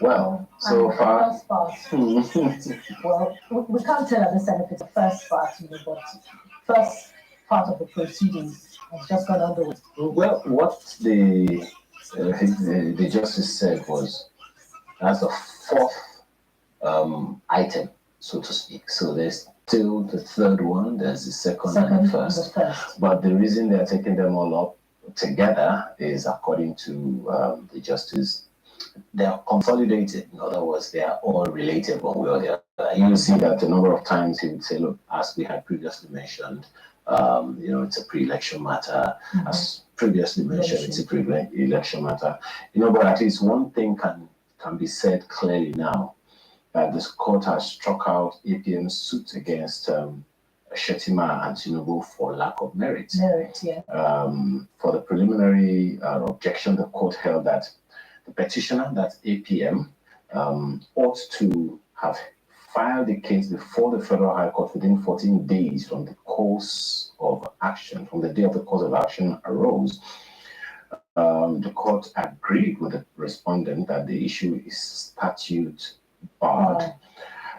Well, so far, first part, well, we can't tell at this time if it's the first part, but first part of the proceedings has just gone underway. well, what the justice said was that's the fourth item, so to speak. So there's still the third one, there's the second and the first. But the reason they're taking them all up together is according to the justice. They are consolidated. In other words, they are all related one way or the other. You will see that a number of times he would say, look, as we had previously mentioned, it's a pre-election matter. As previously mentioned, it's a pre-election matter. But at least one thing can be said clearly now that this court has struck out APM's suit against Shetima and Tinubu for lack of merit. For the preliminary objection, the court held that the petitioner, that's APM, ought to have filed the case before the Federal High Court within 14 days from the course of action, from the day of the course of action arose. The court agreed with the respondent that the issue is statute barred,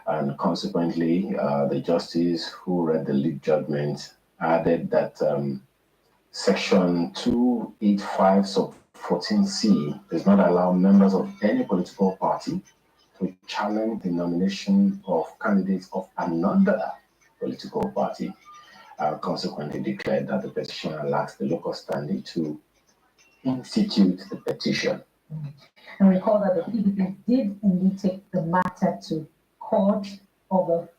and consequently, the justice who read the lead judgment added that Section 285 sub 14C does not allow members of any political party to challenge the nomination of candidates of another political party. Consequently declared that the petitioner lacks the local standing to institute the petition. And recall that the PDP did indeed take the matter to court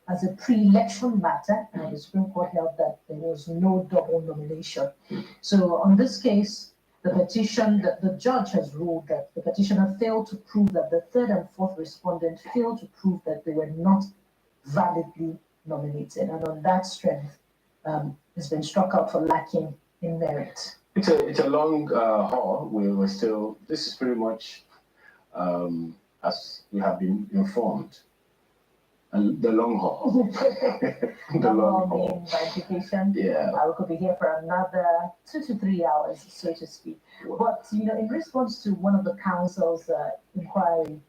as a pre-election matter, and the Supreme Court held that there was no double nomination. So on this case, the judge has ruled that the petitioner failed to prove that the third and fourth respondent failed to prove that they were not validly nominated, and on that strength, it's been struck out for lacking in merit. It's a long haul. We're still. This is pretty much as we have been informed. And the long haul. The long haul. By implication, yeah. We could be here for another 2 to 3 hours, so to speak. But in response to one of the council's inquiry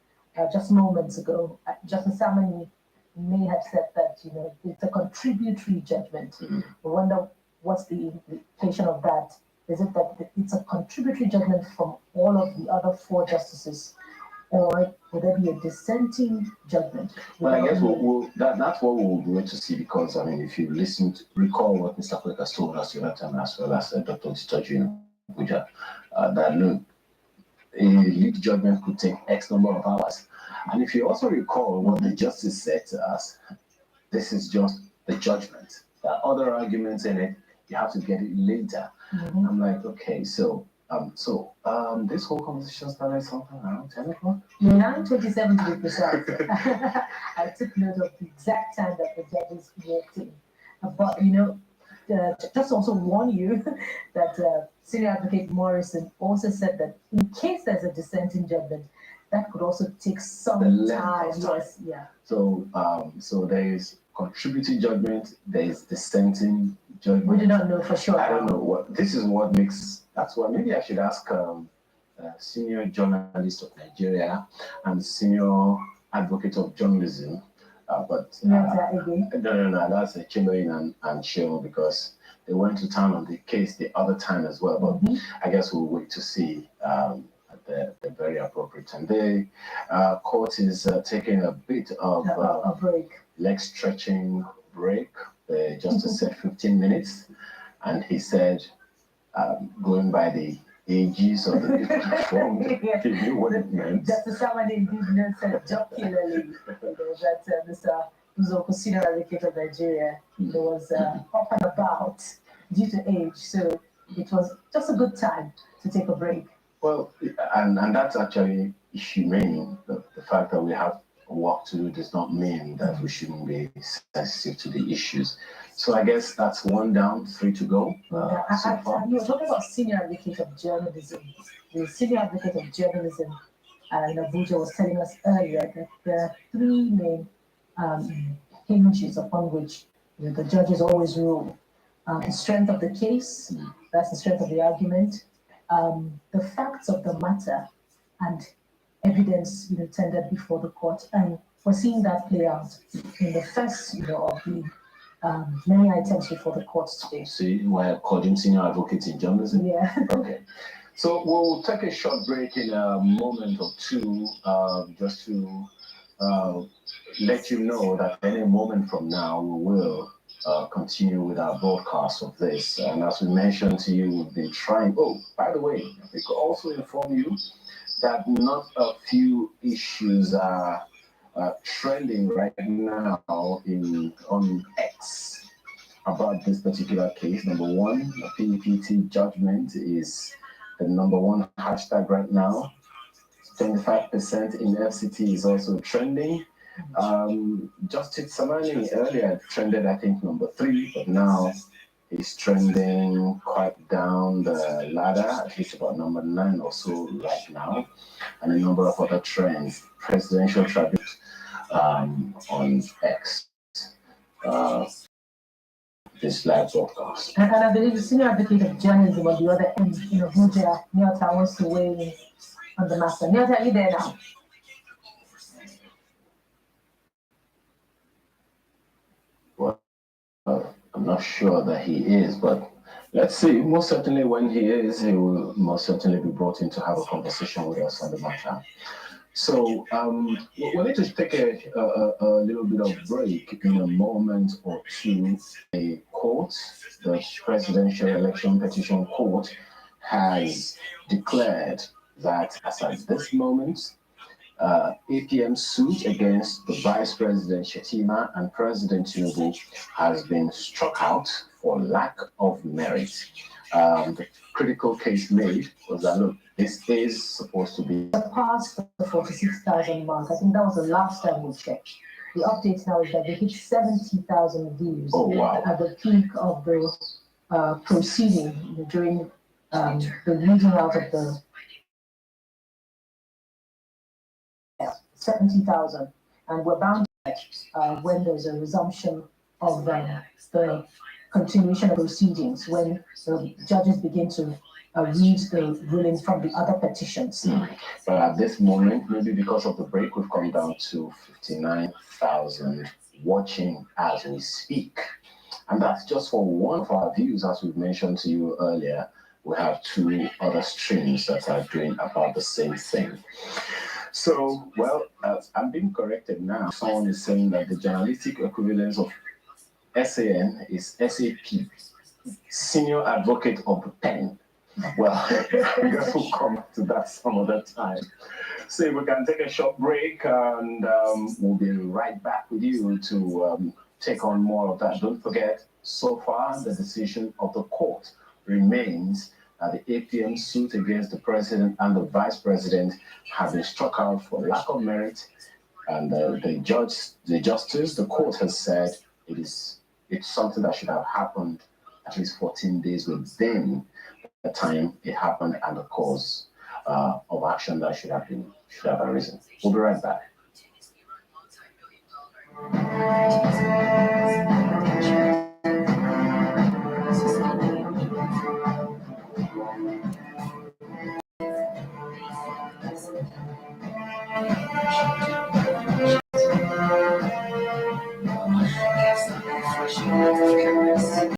just moments ago, Justice Samani may have said that it's a contributory judgment. I wonder what's the implication of that. Is it that it's a contributory judgment from all of the other 4 justices, or would there be a dissenting judgment? Well, I guess that's what we'll wait to see, because if you recall what Mr. Quick has told us the other time, as well as Dr. Titoju Abuja, that look, a lead judgment could take X number of hours. And if you also recall what the justice said to us, this is just the judgment. There are other arguments in it. You have to get it later. I'm like, okay, so this whole conversation started something around 10 o'clock? 9:27 to be precise. I took note of the exact time that the judges walked in. But, just also warn you that Senior Advocate Morrison also said that in case there's a dissenting judgment, that could also take some time. Yes, yeah. So there is contributing judgment, there is dissenting judgment. We do not know for sure. I don't know this is what makes. That's why maybe I should ask senior journalist of Nigeria and senior advocate of journalism. No, that's a Chamberlain and Sheo, because they went to town on the case the other time as well. But I guess we'll wait to see the very appropriate time. The court is taking a bit of a break, leg stretching break. The justice said 15 minutes, and he said, going by the ages of the people performed, he knew what it meant. Justice Samani did said jocularly that Mr. Uzoko, senior advocate of Nigeria, was up and about due to age, so it was just a good time to take a break. Well, and that's actually humane. The fact that we have work to do does not mean that we shouldn't be sensitive to the issues. So I guess that's 1 down, 3 to go. So far. You were talking about senior advocate of journalism. The senior advocate of journalism in Abuja was telling us earlier that there are 3 main hinges upon which the judges always rule. The strength of the case, that's the strength of the argument, the facts of the matter, and evidence, tendered before the court, and we're seeing that play out in the first, of the many items before the court today. See, we're calling senior advocates in journalism. Yeah. Okay. So we'll take a short break in a moment or two, just to let you know that any moment from now we will continue with our broadcast of this. And as we mentioned to you, we've been trying. Oh, by the way, we could also inform you that not a few issues are trending right now on X about this particular case. Number one, the PPT judgment is the number one hashtag right now. 25% in FCT is also trending. Justice Samani earlier trended, I think, number 3, but now is trending quite down the ladder, at least about number 9 or so right now, and a number of other trends. Presidential tribute on X. This live broadcast. And I believe the senior advocate of journalism on the other end, Guja Nyota, wants to weigh in on the matter. Nyota, are you there now? Well, I'm not sure that he is, but let's see. Most certainly when he is, he will most certainly be brought in to have a conversation with us on the matter. So we need to take a little bit of break in a moment or two. A court, the Presidential Election Petition Court, has declared that as at this moment, APM suit against the Vice President Shetima and President Tinubu has been struck out for lack of merit. The critical case made was that, look, this is supposed to be past the 46,000 mark. I think that was the last time we checked. The update now is that they hit 70,000 views. Oh, wow. At the peak of the proceeding during the reading out of the 70,000, and we're bound to when there's a resumption of the continuation of proceedings, when the judges begin to read the rulings from the other petitions. But at this moment, maybe because of the break, we've come down to 59,000 watching as we speak. And that's just for one of our views, as we've mentioned to you earlier. We have 2 other streams that are doing about the same thing. So, well, I'm being corrected now. Someone is saying that the journalistic equivalence of SAN is SAP, Senior Advocate of the Pen. Well, I guess we'll come to that some other time. So we can take a short break, and we'll be right back with you to take on more of that. Don't forget, so far, the decision of the court remains that the APM suit against the president and the vice president have been struck out for lack of merit, and the court has said it's something that should have happened at least 14 days within the time it happened and the cause of action that should have arisen. We'll be right back.